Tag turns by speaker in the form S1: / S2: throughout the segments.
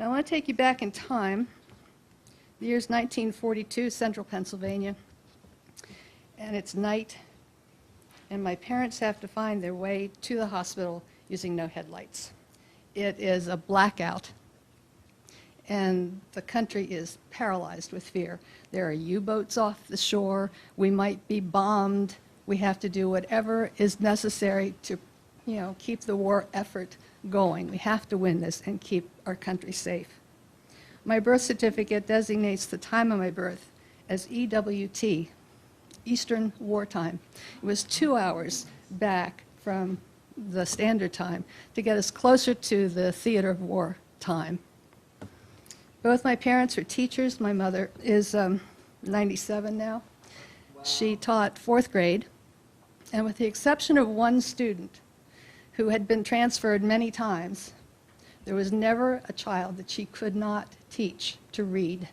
S1: Now I want to take you back in time. The year's 1942, central Pennsylvania, and it's night, and my parents have to find their way to the hospital using no headlights. It is a blackout, and the country is paralyzed with fear. There are U-boats off the shore. We might be bombed. We have to do whatever is necessary to, keep the war effort going. We have to win this and keep our country safe. My birth certificate designates the time of my birth as EWT, Eastern Wartime. It was 2 hours back from the standard time to get us closer to the theater of war time. Both my parents are teachers. My mother is 97 now. Wow. She taught 4th grade, and with the exception of one student who had been transferred many times, there was never a child that she could not teach to read.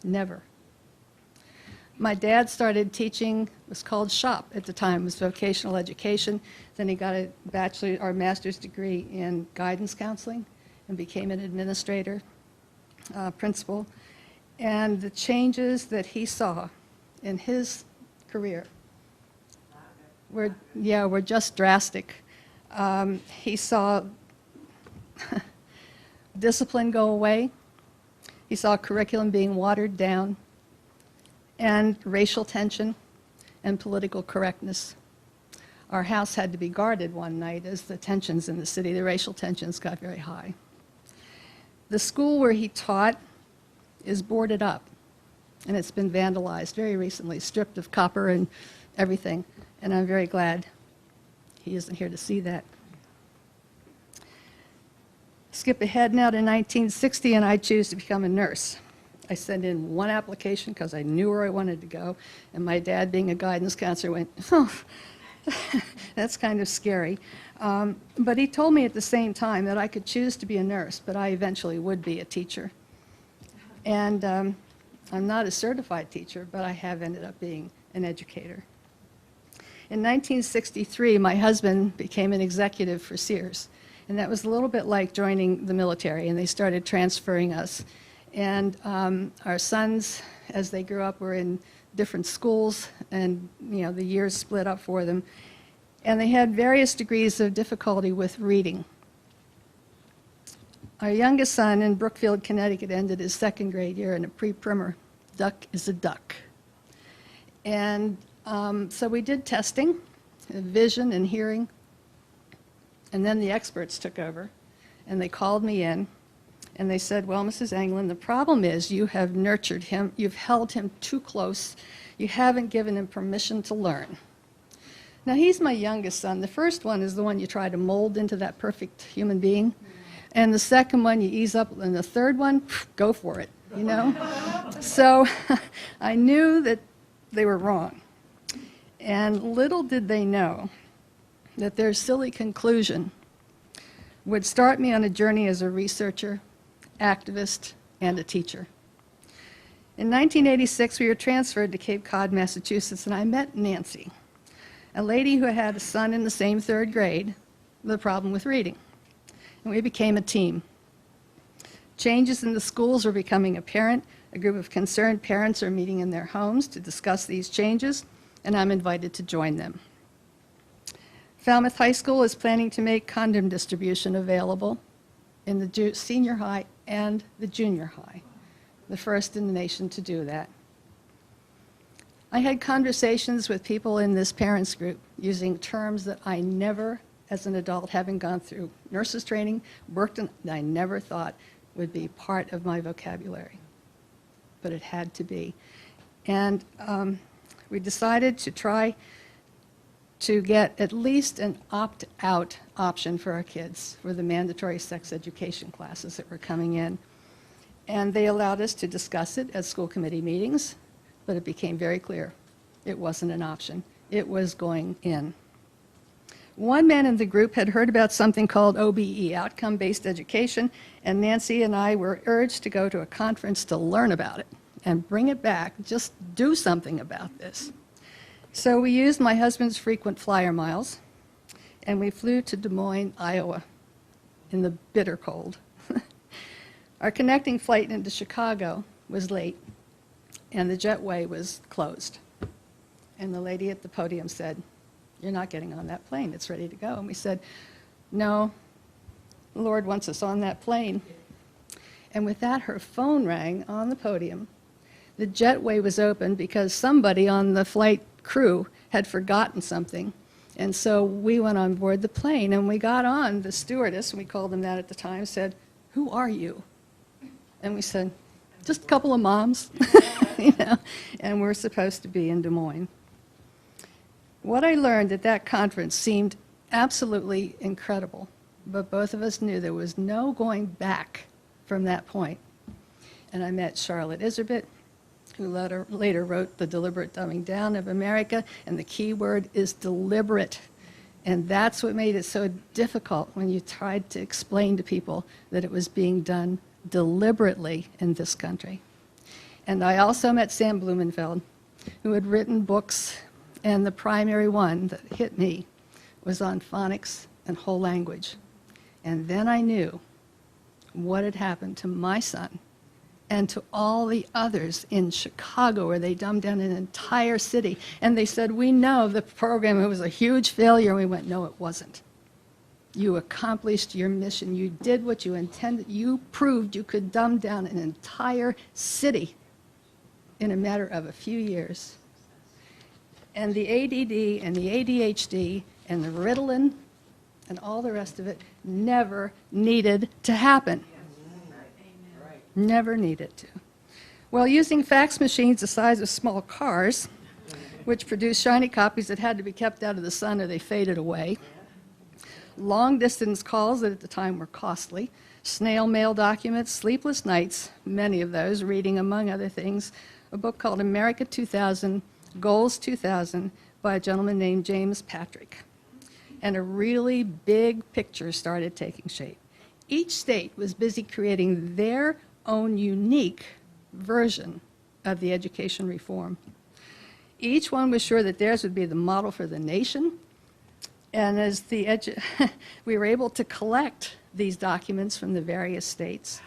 S1: Never. My dad started teaching, it was called SHOP at the time, it was vocational education. Then he got a bachelor's or master's degree in guidance counseling and became an administrator, principal. And the changes that he saw in his career were just drastic. He saw discipline go away. He saw curriculum being watered down, and racial tension and political correctness. Our house had to be guarded one night as the tensions in the city, the racial tensions got very high. The school where he taught is boarded up, and it's been vandalized very recently, stripped of copper and everything, and I'm very glad he isn't here to see that. Skip ahead now to 1960, and I choose to become a nurse. I sent in one application because I knew where I wanted to go, and my dad, being a guidance counselor, went, oh, that's kind of scary. But he told me at the same time that I could choose to be a nurse, but I eventually would be a teacher. And I'm not a certified teacher, but I have ended up being an educator. In 1963, my husband became an executive for Sears. And that was a little bit like joining the military, and they started transferring us. And our sons, as they grew up, were in different schools, and the years split up for them. And they had various degrees of difficulty with reading. Our youngest son in Brookfield, Connecticut, ended his 2nd grade year in a pre-primer. Duck is a duck. And so we did testing, vision and hearing. And then the experts took over, and they called me in, and they said, well, Mrs. Anglin, the problem is you have nurtured him, you've held him too close, you haven't given him permission to learn. Now, he's my youngest son. The first one is the one you try to mold into that perfect human being, and the second one you ease up, and the third one, go for it, So I knew that they were wrong, and little did they know that their silly conclusion would start me on a journey as a researcher, activist, and a teacher. In 1986, we were transferred to Cape Cod, Massachusetts, and I met Nancy, a lady who had a son in the same 3rd grade with a problem with reading. And we became a team. Changes in the schools were becoming apparent. A group of concerned parents are meeting in their homes to discuss these changes, and I'm invited to join them. Falmouth High School is planning to make condom distribution available in the senior high and the junior high, the first in the nation to do that. I had conversations with people in this parents group using terms that I never, as an adult, having gone through nurses training, worked in, I never thought would be part of my vocabulary, but it had to be. And we decided to try to get at least an opt-out option for our kids for the mandatory sex education classes that were coming in. And they allowed us to discuss it at school committee meetings, but it became very clear it wasn't an option. It was going in. One man in the group had heard about something called OBE, outcome-based education, and Nancy and I were urged to go to a conference to learn about it and bring it back, just do something about this. So we used my husband's frequent flyer miles, and we flew to Des Moines, Iowa, in the bitter cold. Our connecting flight into Chicago was late, and the jetway was closed. And the lady at the podium said, "You're not getting on that plane, it's ready to go." And we said, "No, the Lord wants us on that plane." And with that, her phone rang on the podium. The jetway was open because somebody on the flight crew had forgotten something. And so we went on board the plane, and we got on. The stewardess, and we called them that at the time, said, "Who are you?" And we said, "Just a couple of moms," you know, and we're supposed to be in Des Moines. What I learned at that conference seemed absolutely incredible, but both of us knew there was no going back from that point. And I met Charlotte Iserbyt, who later wrote The Deliberate Dumbing Down of America, and the key word is deliberate. And that's what made it so difficult when you tried to explain to people that it was being done deliberately in this country. And I also met Sam Blumenfeld, who had written books, and the primary one that hit me was on phonics and whole language. And then I knew what had happened to my son and to all the others in Chicago, where they dumbed down an entire city. And they said, "We know the program, it was a huge failure." And we went, "No, it wasn't. You accomplished your mission. You did what you intended. You proved you could dumb down an entire city in a matter of a few years." And the ADD and the ADHD and the Ritalin and all the rest of it never needed to happen. Never needed to. Well, using fax machines the size of small cars, which produced shiny copies that had to be kept out of the sun or they faded away, long-distance calls that at the time were costly, snail mail documents, sleepless nights, many of those, reading, among other things, a book called America 2000, Goals 2000, by a gentleman named James Patrick. And a really big picture started taking shape. Each state was busy creating their own unique version of the education reform. Each one was sure that theirs would be the model for the nation. And as we were able to collect these documents from the various states,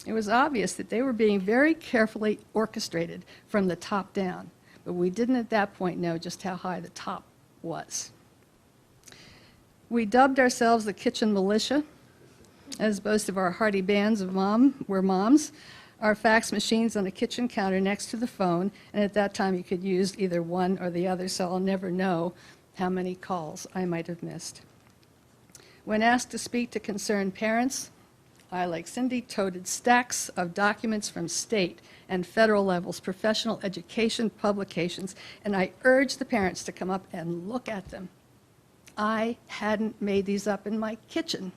S1: it was obvious that they were being very carefully orchestrated from the top down. But we didn't at that point know just how high the top was. We dubbed ourselves the kitchen militia, as most of our hearty bands of were moms. Our fax machines on a kitchen counter next to the phone, and at that time you could use either one or the other, so I'll never know how many calls I might have missed. When asked to speak to concerned parents, I, like Cindy, toted stacks of documents from state and federal levels, professional education publications, and I urged the parents to come up and look at them. I hadn't made these up in my kitchen.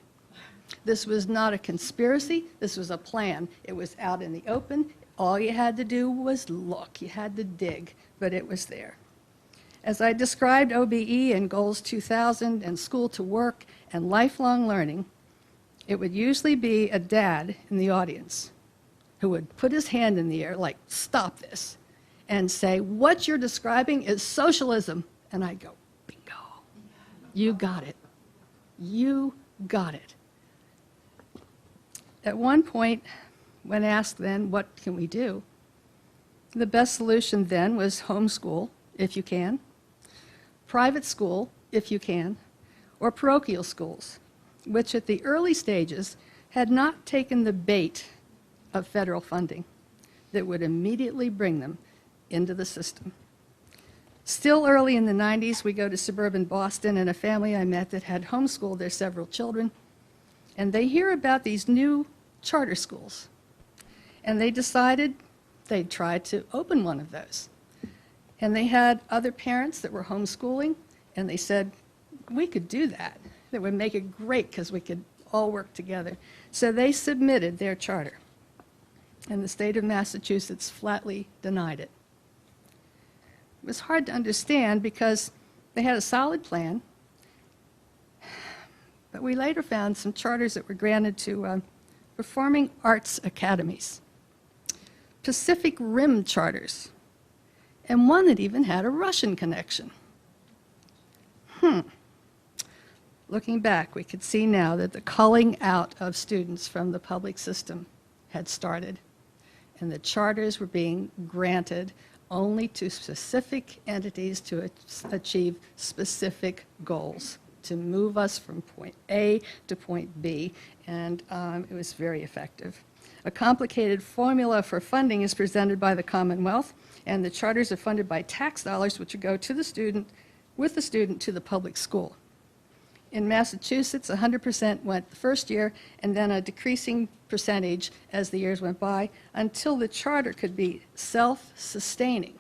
S1: This was not a conspiracy, this was a plan. It was out in the open. All you had to do was look. You had to dig, but it was there. As I described OBE and Goals 2000 and School to Work and lifelong learning, it would usually be a dad in the audience who would put his hand in the air like, "Stop this," and say, "What you're describing is socialism." And I'd go, "Bingo. You got it. You got it." At one point, when asked then, what can we do? The best solution then was homeschool, if you can, private school, if you can, or parochial schools, which at the early stages had not taken the bait of federal funding that would immediately bring them into the system. Still early in the 90s, we go to suburban Boston, and a family I met that had homeschooled their several children, and they hear about these new charter schools, and they decided they'd try to open one of those. And they had other parents that were homeschooling, and they said, "We could do that. That would make it great because we could all work together." So they submitted their charter, and the state of Massachusetts flatly denied it. It was hard to understand because they had a solid plan, but we later found some charters that were granted to performing arts academies, Pacific Rim charters, and one that even had a Russian connection. Looking back, we could see now that the culling out of students from the public system had started, and the charters were being granted only to specific entities to achieve specific goals, to move us from point A to point B, and it was very effective. A complicated formula for funding is presented by the Commonwealth, and the charters are funded by tax dollars, which go to the student, with the student to the public school. In Massachusetts, 100% went the first year, and then a decreasing percentage as the years went by, until the charter could be self-sustaining.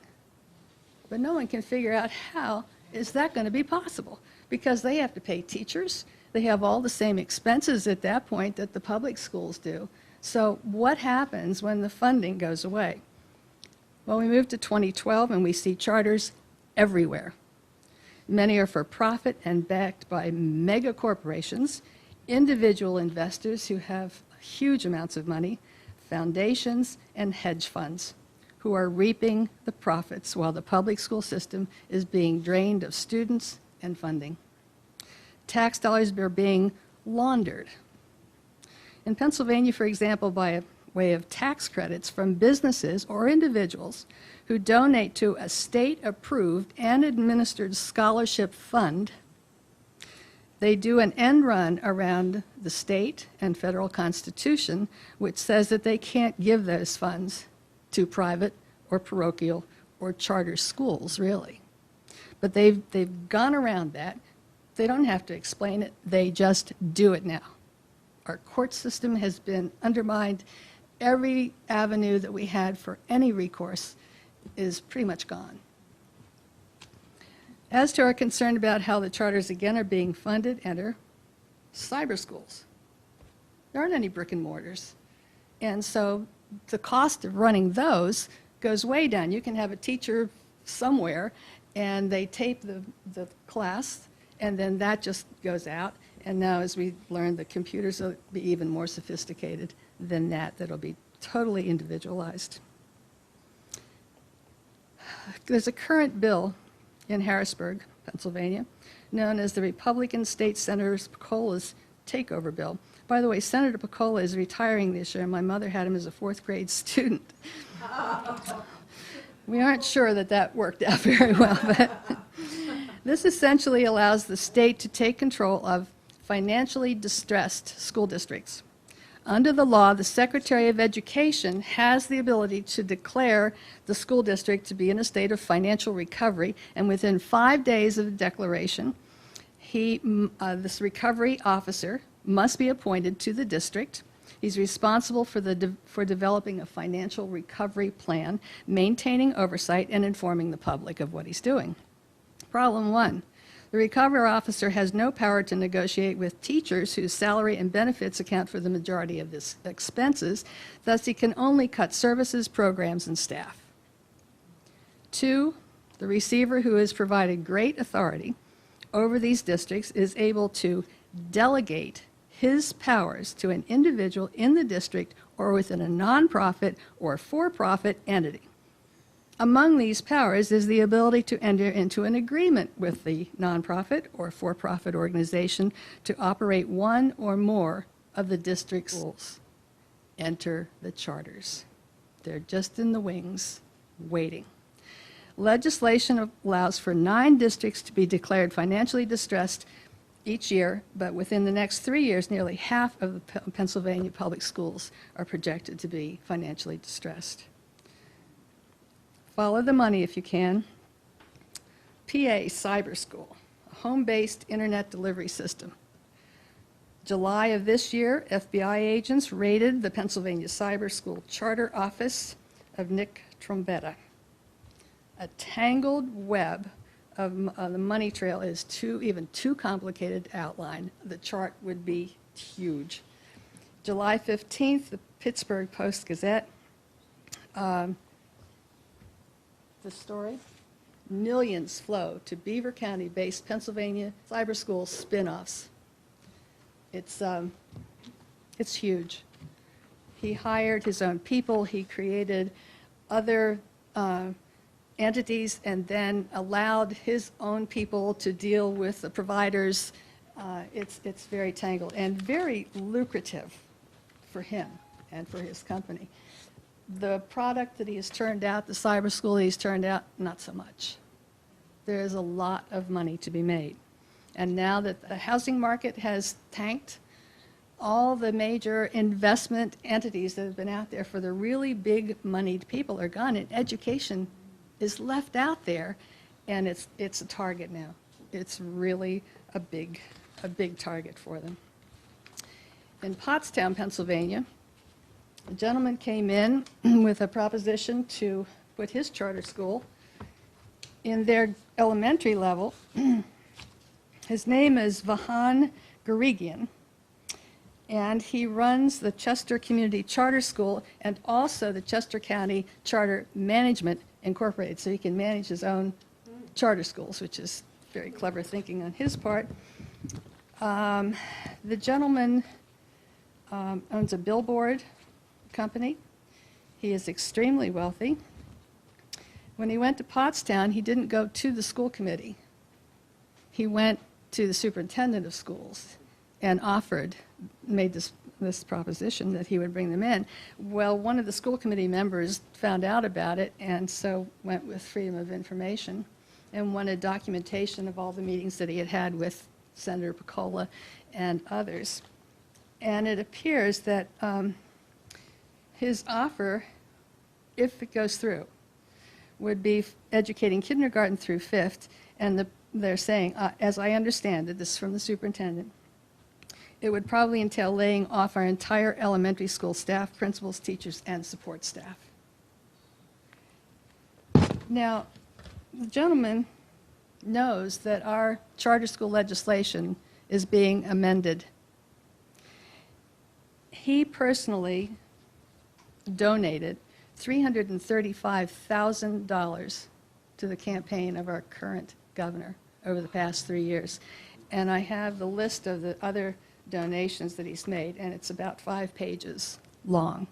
S1: But no one can figure out how is that going to be possible, because they have to pay teachers. They have all the same expenses at that point that the public schools do. So what happens when the funding goes away? Well, we moved to 2012, and we see charters everywhere. Many are for profit and backed by mega corporations, individual investors who have huge amounts of money, foundations, and hedge funds who are reaping the profits while the public school system is being drained of students and funding. Tax dollars are being laundered. In Pennsylvania, for example, by way of tax credits from businesses or individuals who donate to a state-approved and administered scholarship fund, they do an end run around the state and federal constitution, which says that they can't give those funds to private or parochial or charter schools, really. But they've gone around that. They don't have to explain it. They just do it now. Our court system has been undermined. Every avenue that we had for any recourse is pretty much gone. As to our concern about how the charters again are being funded, enter cyber schools. There aren't any brick and mortars. And so the cost of running those goes way down. You can have a teacher somewhere and they tape the class, and then that just goes out. And now, as we learned, the computers will be even more sophisticated than that. That'll be totally individualized. There's a current bill in Harrisburg, Pennsylvania, known as the Republican State Senator Pecola's takeover bill. By the way, Senator Pecola is retiring this year, and my mother had him as a fourth grade student. We aren't sure that that worked out very well, but this essentially allows the state to take control of financially distressed school districts. Under the law, the Secretary of Education has the ability to declare the school district to be in a state of financial recovery, and within 5 days of the declaration, this recovery officer must be appointed to the district. He's responsible for developing a financial recovery plan, maintaining oversight, and informing the public of what he's doing. Problem one. The recovery officer has no power to negotiate with teachers whose salary and benefits account for the majority of his expenses. Thus, he can only cut services, programs, and staff. Two, the receiver, who has provided great authority over these districts, is able to delegate his powers to an individual in the district or within a nonprofit or for-profit entity. Among these powers is the ability to enter into an agreement with the nonprofit or for-profit organization to operate one or more of the district schools. Enter the charters. They're just in the wings, waiting. Legislation allows for 9 districts to be declared financially distressed each year, but within the next 3 years, nearly half of the Pennsylvania public schools are projected to be financially distressed. Follow the money if you can. PA Cyber School, a home-based internet delivery system. July of this year, FBI agents raided the Pennsylvania Cyber School charter office of Nick Trombetta. A tangled web of the money trail is even too complicated to outline. The chart would be huge. July 15th, the Pittsburgh Post-Gazette. The story, millions flow to Beaver County-based Pennsylvania cyber school spin-offs. It's huge. He hired his own people. He created other entities and then allowed his own people to deal with the providers. It's very tangled and very lucrative for him and for his company. The product that he has turned out, the cyber school he's turned out, not so much. There is a lot of money to be made. And now that the housing market has tanked, all the major investment entities that have been out there for the really big moneyed people are gone, and education is left out there, and it's a target now. It's really a big target for them. In Pottstown, Pennsylvania, a gentleman came in with a proposition to put his charter school in their elementary level. His name is Vahan Garigian, and he runs the Chester Community Charter School and also the Chester County Charter Management Incorporated, so he can manage his own charter schools, which is very clever thinking on his part. The gentleman owns a billboard company. He is extremely wealthy. When he went to Pottstown, he didn't go to the school committee. He went to the superintendent of schools and made this proposition that he would bring them in. Well, one of the school committee members found out about it and so went with freedom of information and wanted documentation of all the meetings that he had had with Senator Piccola and others. And it appears that his offer, if it goes through, would be educating kindergarten through 5th, and they're saying, as I understand it, this is from the superintendent, it would probably entail laying off our entire elementary school staff, principals, teachers, and support staff. Now, the gentleman knows that our charter school legislation is being amended. He personally donated $335,000 to the campaign of our current governor over the past 3 years. And I have the list of the other donations that he's made, and it's about 5 pages long.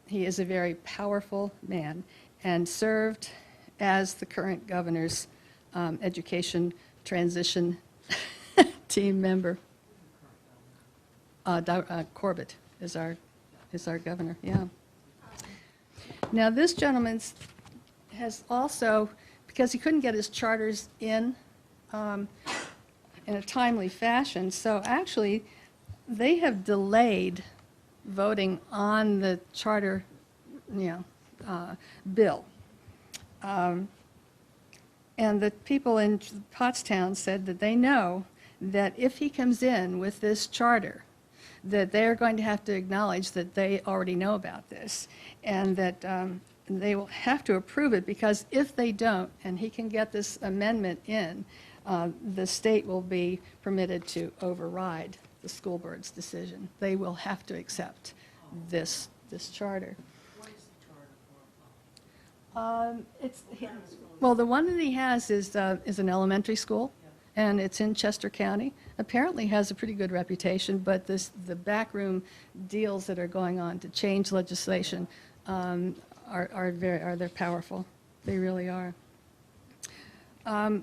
S1: He is a very powerful man and served as the current governor's education transition team member. Corbett is our governor, yeah. Now this gentleman has also, because he couldn't get his charters in a timely fashion, so actually they have delayed voting on the charter, bill. And the people in Pottstown said that they know that if he comes in with this charter, that they're going to have to acknowledge that they already know about this, and that they will have to approve it, because if they don't, and he can get this amendment in, the state will be permitted to override the school board's decision. They will have to accept this charter.
S2: What is the charter for?
S1: Well, the one that he has is an elementary school, and it's in Chester County. Apparently has a pretty good reputation, but the backroom deals that are going on to change legislation they're powerful. They really are. The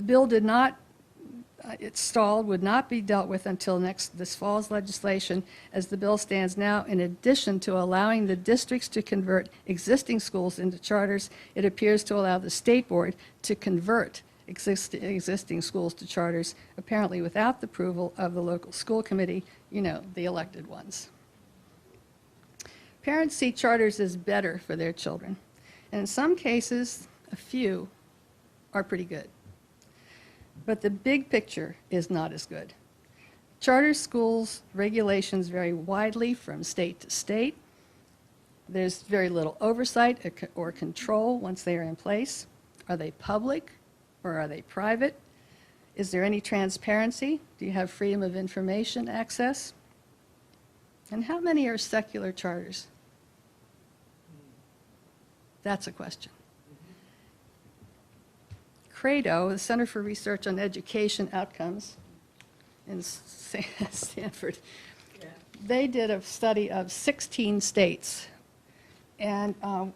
S1: bill did not, it stalled, would not be dealt with until this fall's legislation. As the bill stands now, in addition to allowing the districts to convert existing schools into charters, it appears to allow the state board to convert existing schools to charters, apparently without the approval of the local school committee, the elected ones. Parents see charters as better for their children, and in some cases, a few are pretty good. But the big picture is not as good. Charter schools regulations vary widely from state to state. There's very little oversight or control once they are in place. Are they public or are they private? Is there any transparency? Do you have freedom of information access? And how many are secular charters? That's a question. CRADO, the Center for Research on Education Outcomes in Stanford, they did a study of 16 states. And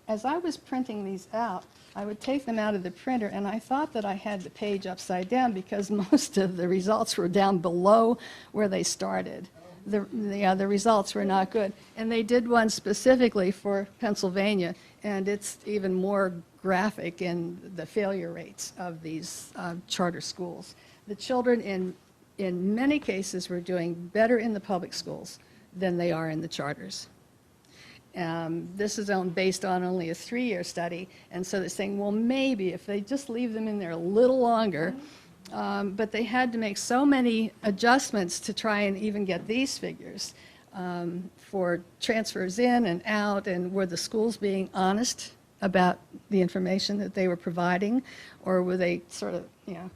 S1: as I was printing these out, I would take them out of the printer, and I thought that I had the page upside down because most of the results were down below where they started. the results were not good. And they did one specifically for Pennsylvania, and it's even more graphic in the failure rates of these charter schools. The children in many cases were doing better in the public schools than they are in the charters. This is based on only a 3-year study, and so they're saying, well, maybe if they just leave them in there a little longer, but they had to make so many adjustments to try and even get these figures for transfers in and out, and were the schools being honest about the information that they were providing, or were they sort of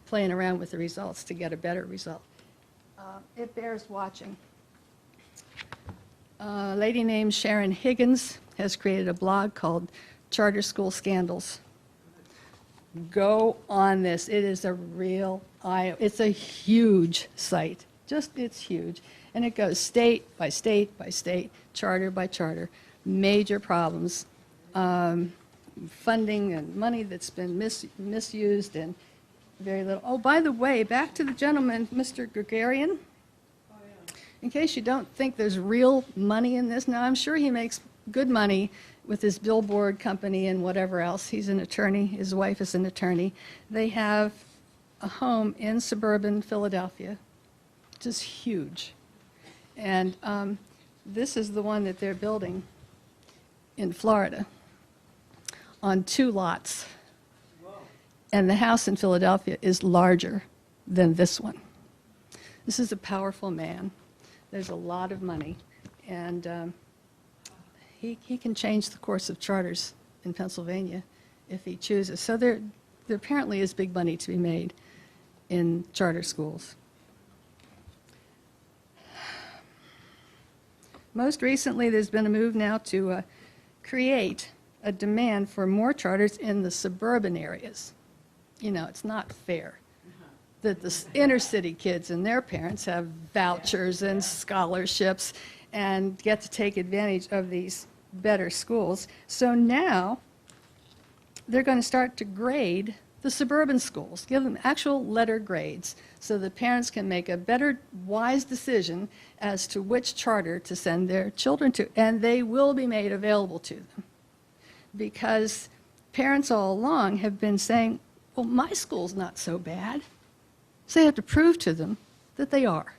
S1: playing around with the results to get a better result? It bears watching. A lady named Sharon Higgins has created a blog called Charter School Scandals. Go on this. It is a real it's a huge site. It's huge. And it goes state by state by state, charter by charter, major problems, funding and money that's been misused, and very little. Oh, by the way, back to the gentleman, Mr. Gregorian. In case you don't think there's real money in this, now I'm sure he makes good money with his billboard company and whatever else. He's an attorney. His wife is an attorney. They have a home in suburban Philadelphia, which is huge. And this is the one that they're building in Florida on 2 lots. And the house in Philadelphia is larger than this one. This is a powerful man. There's a lot of money, and he can change the course of charters in Pennsylvania if he chooses. So there apparently is big money to be made in charter schools. Most recently, there's been a move now to create a demand for more charters in the suburban areas. It's not fair that the inner city kids and their parents have vouchers and scholarships and get to take advantage of these better schools. So now they're going to start to grade the suburban schools, give them actual letter grades so the parents can make a better, wise decision as to which charter to send their children to. And they will be made available to them, because parents all along have been saying, well, my school's not so bad. So they have to prove to them that they are.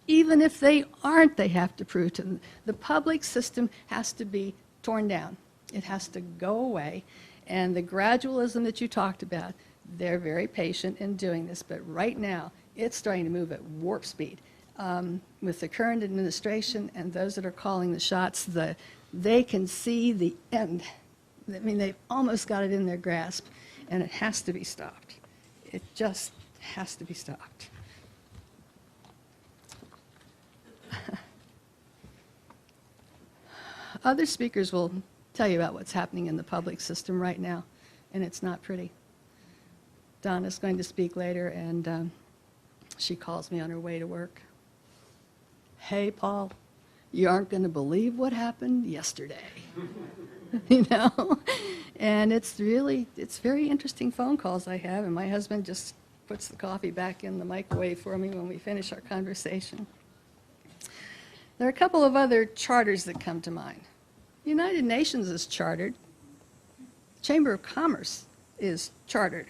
S1: Even if they aren't, they have to prove to them. The public system has to be torn down. It has to go away. And the gradualism that you talked about, they're very patient in doing this. But right now, it's starting to move at warp speed. With the current administration and those that are calling the shots, they can see the end. I mean, they've almost got it in their grasp, and it has to be stopped. It just has to be stopped. Other speakers will tell you about what's happening in the public system right now, and it's not pretty. Donna's going to speak later, and she calls me on her way to work. Hey, Paul, you aren't going to believe what happened yesterday. And it's very interesting phone calls I have, and my husband just puts the coffee back in the microwave for me when we finish our conversation. There are a couple of other charters that come to mind. The United Nations is chartered. Chamber of Commerce is chartered.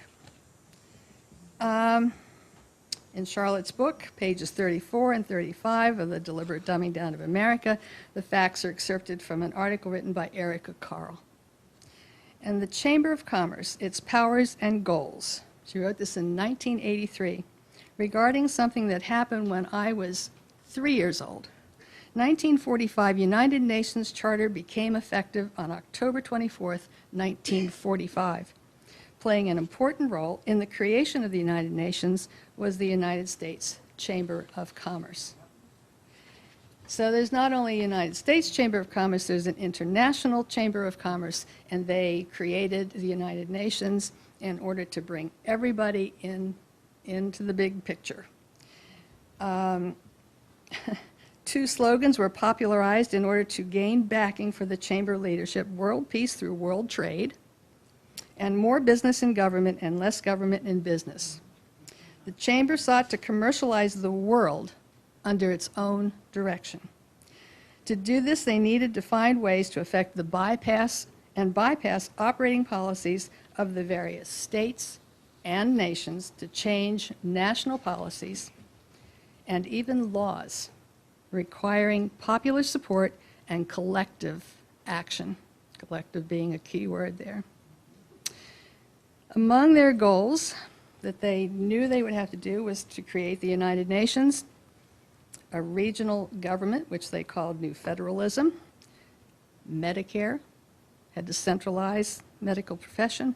S1: In Charlotte's book, pages 34 and 35 of The Deliberate Dumbing Down of America, the facts are excerpted from an article written by Erica Carl. And the Chamber of Commerce, its powers and goals. She wrote this in 1983, regarding something that happened when I was 3 years old. 1945 United Nations Charter became effective on October 24th, 1945. Playing an important role in the creation of the United Nations was the United States Chamber of Commerce. So there's not only a United States Chamber of Commerce, there's an international Chamber of Commerce, and they created the United Nations in order to bring everybody into the big picture. 2 slogans were popularized in order to gain backing for the Chamber leadership: world peace through world trade, and more business in government and less government in business. The Chamber sought to commercialize the world under its own direction. To do this, they needed to find ways to effect the bypass operating policies of the various states and nations to change national policies and even laws requiring popular support and collective action, collective being a key word there. Among their goals that they knew they would have to do was to create the United Nations, a regional government, which they called New Federalism, Medicare, had to centralize medical profession,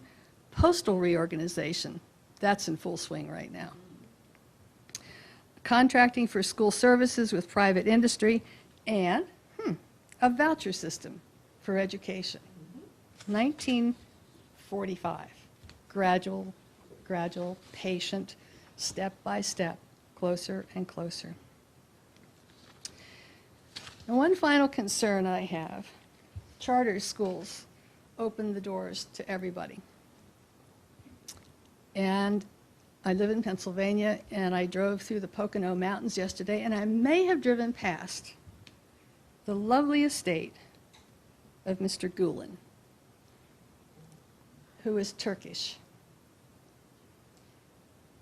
S1: postal reorganization, that's in full swing right now, contracting for school services with private industry, and a voucher system for education. 1945, gradual, patient, step by step, closer and closer. And one final concern I have, charter schools open the doors to everybody. And I live in Pennsylvania, and I drove through the Pocono Mountains yesterday, and I may have driven past the lovely estate of Mr. Gulen, who is Turkish.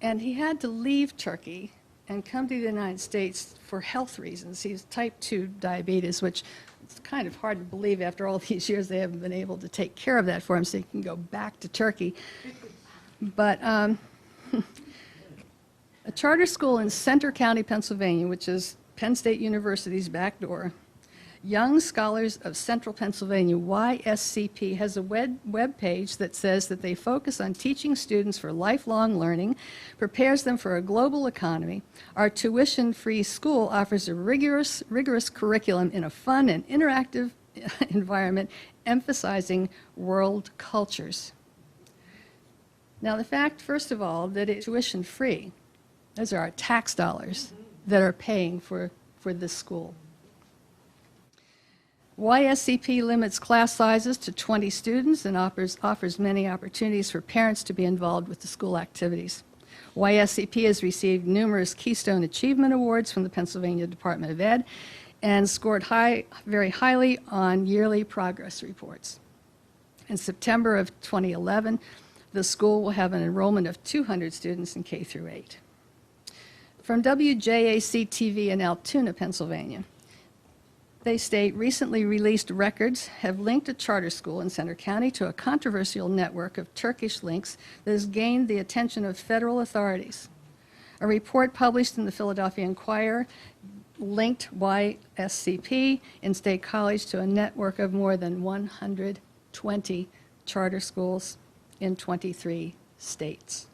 S1: And he had to leave Turkey and come to the United States for health reasons. He has type 2 diabetes, which it's kind of hard to believe after all these years they haven't been able to take care of that for him so he can go back to Turkey. But a charter school in Center County, Pennsylvania, which is Penn State University's back door, Young Scholars of Central Pennsylvania, YSCP, has a web page that says that they focus on teaching students for lifelong learning, prepares them for a global economy. Our tuition-free school offers a rigorous curriculum in a fun and interactive environment, emphasizing world cultures. Now, the fact, first of all, that it's tuition-free, those are our tax dollars that are paying for this school. YSCP limits class sizes to 20 students and offers many opportunities for parents to be involved with the school activities. YSCP has received numerous Keystone Achievement Awards from the Pennsylvania Department of Ed and scored very highly on yearly progress reports. In September of 2011, the school will have an enrollment of 200 students in K through 8. From WJAC TV in Altoona, Pennsylvania, they state recently released records have linked a charter school in Center County to a controversial network of Turkish links that has gained the attention of federal authorities. A report published in the Philadelphia Inquirer linked YSCP in State College to a network of more than 120 charter schools in 23 states.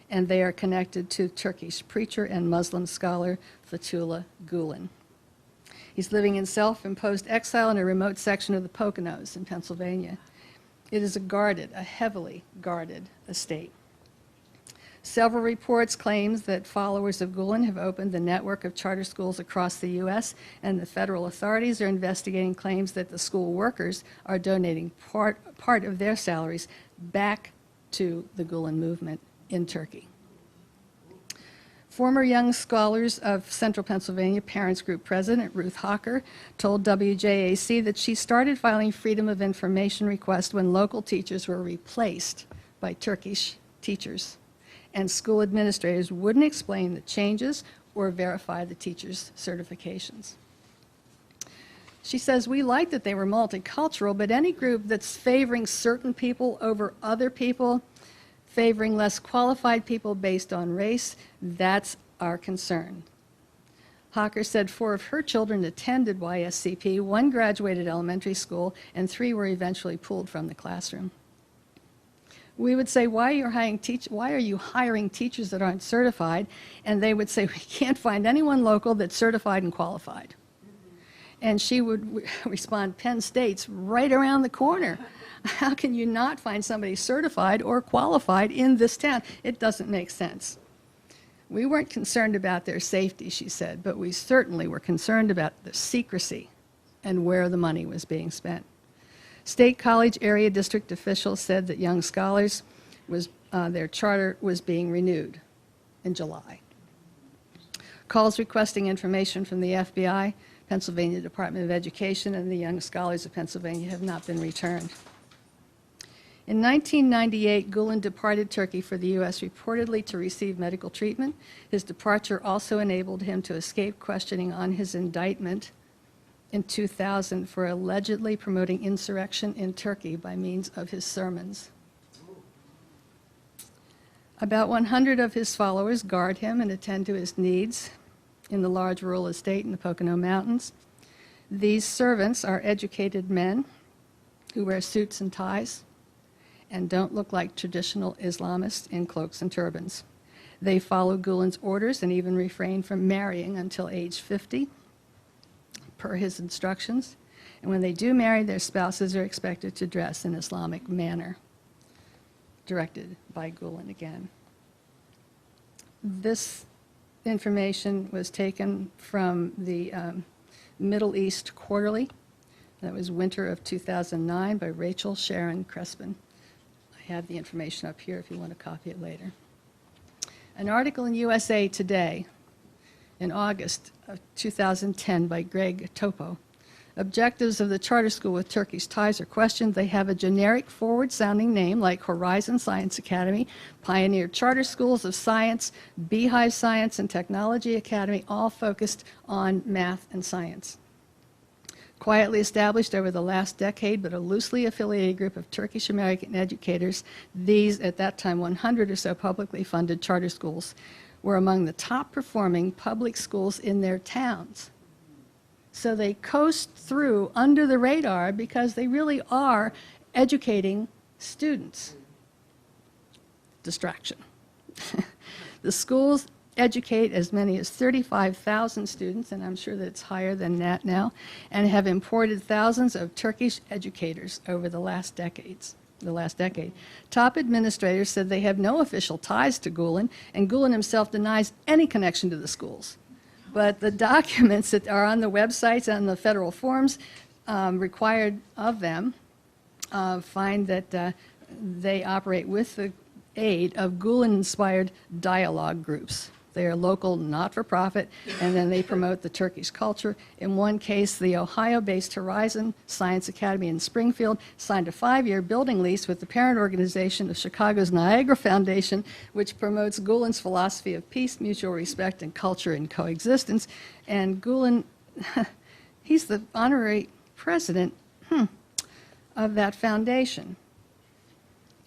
S1: And they are connected to Turkish preacher and Muslim scholar Fethullah Gulen. He's living in self-imposed exile in a remote section of the Poconos in Pennsylvania. It is a heavily guarded estate. Several reports claim that followers of Gulen have opened the network of charter schools across the U.S., and the federal authorities are investigating claims that the school workers are donating part of their salaries back to the Gulen movement in Turkey. Former Young Scholars of Central Pennsylvania Parents Group President Ruth Hawker told WJAC that she started filing Freedom of Information requests when local teachers were replaced by Turkish teachers, and school administrators wouldn't explain the changes or verify the teachers' certifications. She says, we like that they were multicultural, but any group that's favoring certain people over other people, favoring less qualified people based on race, that's our concern. Hawker said 4 of her children attended YSCP, 1 graduated elementary school, and 3 were eventually pulled from the classroom. We would say, why are you hiring teachers that aren't certified? And they would say, we can't find anyone local that's certified and qualified. And she would respond, Penn State's right around the corner. How can you not find somebody certified or qualified in this town? It doesn't make sense. We weren't concerned about their safety, she said, but we certainly were concerned about the secrecy and where the money was being spent. State College area district officials said that Young Scholars their charter was being renewed in July. Calls requesting information from the FBI, Pennsylvania Department of Education, and the Young Scholars of Pennsylvania have not been returned. In 1998, Gulen departed Turkey for the U.S. reportedly to receive medical treatment. His departure also enabled him to escape questioning on his indictment in 2000 for allegedly promoting insurrection in Turkey by means of his sermons. About 100 of his followers guard him and attend to his needs in the large rural estate in the Pocono Mountains. These servants are educated men who wear suits and ties and don't look like traditional Islamists in cloaks and turbans. They follow Gulen's orders and even refrain from marrying until age 50, per his instructions. And when they do marry, their spouses are expected to dress in Islamic manner, directed by Gulen again. This information was taken from the Middle East Quarterly. That was winter of 2009 by Rachel Sharon Crespin. I have the information up here if you want to copy it later. An article in USA Today in August of 2010 by Greg Topo. Objectives of the charter school with Turkish ties are questioned. They have a generic forward-sounding name like Horizon Science Academy, Pioneer Charter Schools of Science, Beehive Science and Technology Academy, all focused on math and science. Quietly established over the last decade, but a loosely affiliated group of Turkish-American educators, these, at that time, 100 or so publicly funded charter schools, were among the top-performing public schools in their towns. So they coast through under the radar because they really are educating students. Distraction. The schools educate as many as 35,000 students, and I'm sure that it's higher than that now, and have imported thousands of Turkish educators over the last decade. Top administrators said they have no official ties to Gulen, and Gulen himself denies any connection to the schools. But the documents that are on the websites and the federal forms required of them find that they operate with the aid of Gulen-inspired dialogue groups. They are local, not-for-profit, and then they promote the Turkish culture. In one case, the Ohio-based Horizon Science Academy in Springfield signed a 5-year building lease with the parent organization of Chicago's Niagara Foundation, which promotes Gulen's philosophy of peace, mutual respect, and culture and coexistence. And Gulen, he's the honorary president of that foundation.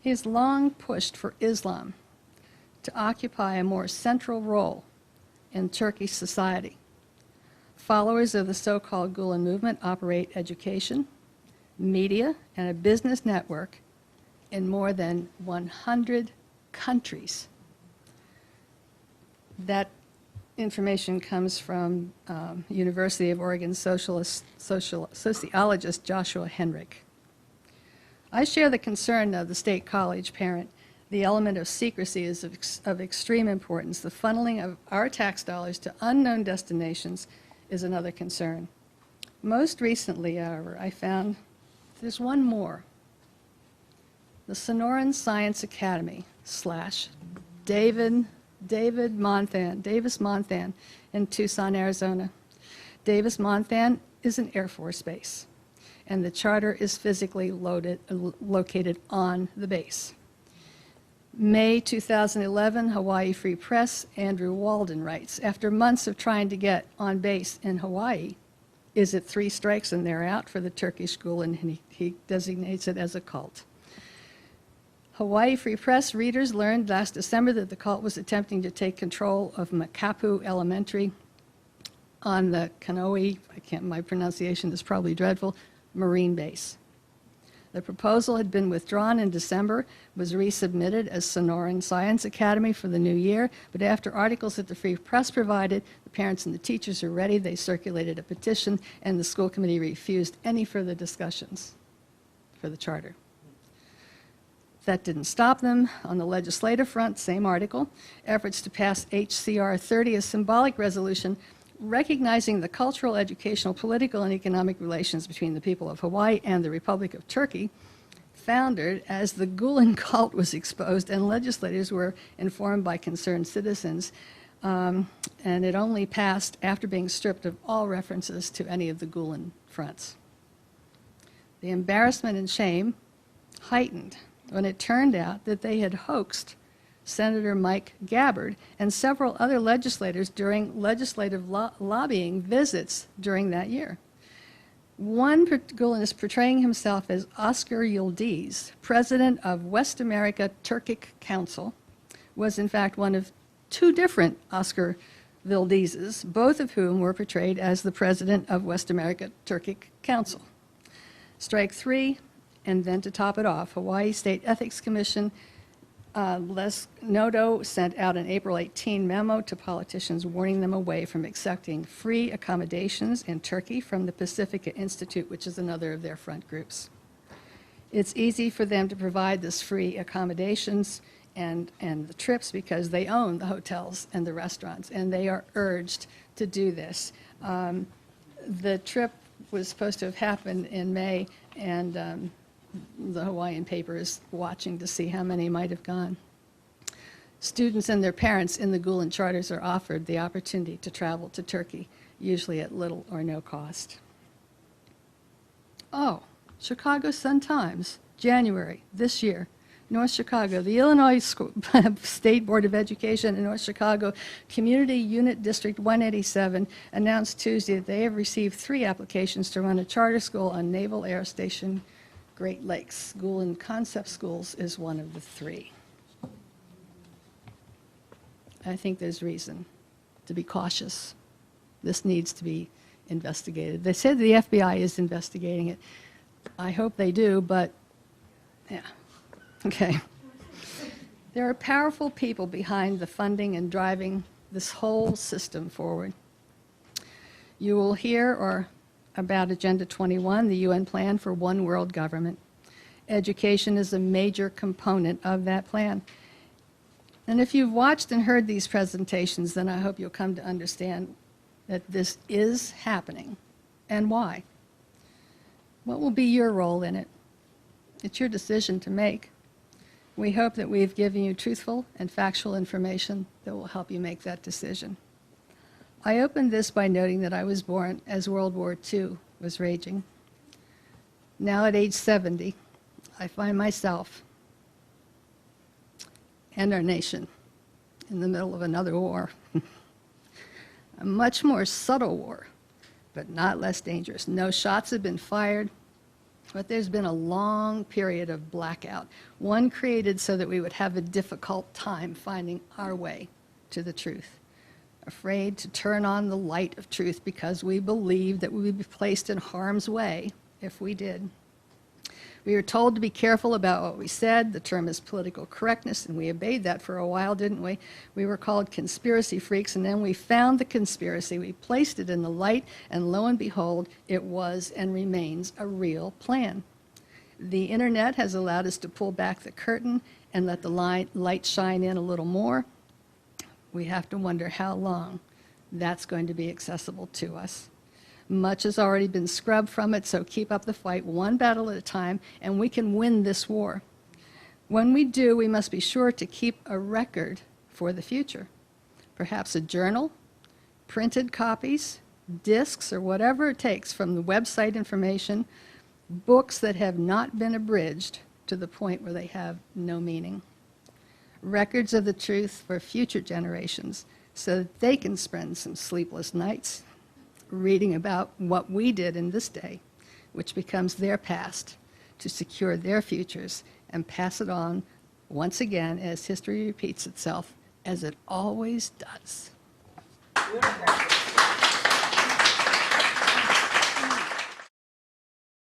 S1: He has long pushed for Islam to occupy a more central role in Turkish society. Followers of the so-called Gulen movement operate education, media, and a business network in more than 100 countries. That information comes from University of Oregon sociologist Joshua Henrich. I share the concern of the State College parent. The element of secrecy is of extreme importance. The funneling of our tax dollars to unknown destinations is another concern. Most recently, however, I found there's one more. The Sonoran Science Academy / Davis Monthan in Tucson, Arizona. Davis Monthan is an Air Force base, and the charter is physically located on the base. May 2011, Hawaii Free Press, Andrew Walden writes, after months of trying to get on base in Hawaii, is it 3 strikes and they're out for the Turkish school, and he designates it as a cult. Hawaii Free Press readers learned last December that the cult was attempting to take control of Makapu Elementary on the Kanoe, my pronunciation is probably dreadful, Marine base. The proposal had been withdrawn in December, was resubmitted as Sonoran Science Academy for the new year, but after articles that the Free Press provided, the parents and the teachers are ready, they circulated a petition, and the school committee refused any further discussions for the charter. That didn't stop them. On the legislative front, same article, efforts to pass ETGRTRTE, a symbolic resolution recognizing the cultural, educational, political, and economic relations between the people of Hawaii and the Republic of Turkey, foundered as the Gulen cult was exposed and legislators were informed by concerned citizens. and it only passed after being stripped of all references to any of the Gulen fronts. The embarrassment and shame heightened when it turned out that they had hoaxed Senator Mike Gabbard and several other legislators during legislative lobbying visits during that year. One Gulen is portraying himself as Oscar Yildiz, president of West America Turkish Council, was in fact one of two different Oscar Yildizes, both of whom were portrayed as the president of West America Turkish Council. Strike three, and then to top it off, Hawaii State Ethics Commission, Les Noto sent out an April 18 memo to politicians warning them away from accepting free accommodations in Turkey from the Pacifica Institute, which is another of their front groups. It's easy for them to provide this free accommodations and the trips because they own the hotels and the restaurants, and they are urged to do this. The trip was supposed to have happened in May, and the Hawaiian paper is watching to see how many might have gone. Students and their parents in the Gulen charters are offered the opportunity to travel to Turkey, usually at little or no cost. Oh, Chicago Sun-Times, January this year. North Chicago, the Illinois State Board of Education in North Chicago Community Unit District 187 announced Tuesday that they have received 3 applications to run a charter school on Naval Air Station Great Lakes. Gulen Concept Schools is one of the 3. I think there's reason to be cautious. This needs to be investigated. They said the FBI is investigating it. I hope they do, but yeah. Okay. There are powerful people behind the funding and driving this whole system forward. You will hear about Agenda 21, the UN plan for one world government. Education is a major component of that plan. And if you've watched and heard these presentations, then I hope you'll come to understand that this is happening and why. What will be your role in it? It's your decision to make. We hope that we've given you truthful and factual information that will help you make that decision. I opened this by noting that I was born as World War II was raging. Now at age 70, I find myself and our nation in the middle of another war. A much more subtle war, but not less dangerous. No shots have been fired, but there's been a long period of blackout, one created so that we would have a difficult time finding our way to the truth. Afraid to turn on the light of truth because we believed that we would be placed in harm's way if we did. We were told to be careful about what we said. The term is political correctness, and we obeyed that for a while, didn't we? We were called conspiracy freaks, and then we found the conspiracy. We placed it in the light, and lo and behold, it was and remains a real plan. The internet has allowed us to pull back the curtain and let the light shine in a little more. We have to wonder how long that's going to be accessible to us. Much has already been scrubbed from it, so keep up the fight one battle at a time, and we can win this war. When we do, we must be sure to keep a record for the future. Perhaps a journal, printed copies, discs, or whatever it takes from the website information, books that have not been abridged to the point where they have no meaning. Records of the truth for future generations so that they can spend some sleepless nights reading about what we did in this day, which becomes their past, to secure their futures and pass it on once again as history repeats itself, as it always does.
S2: Beautiful.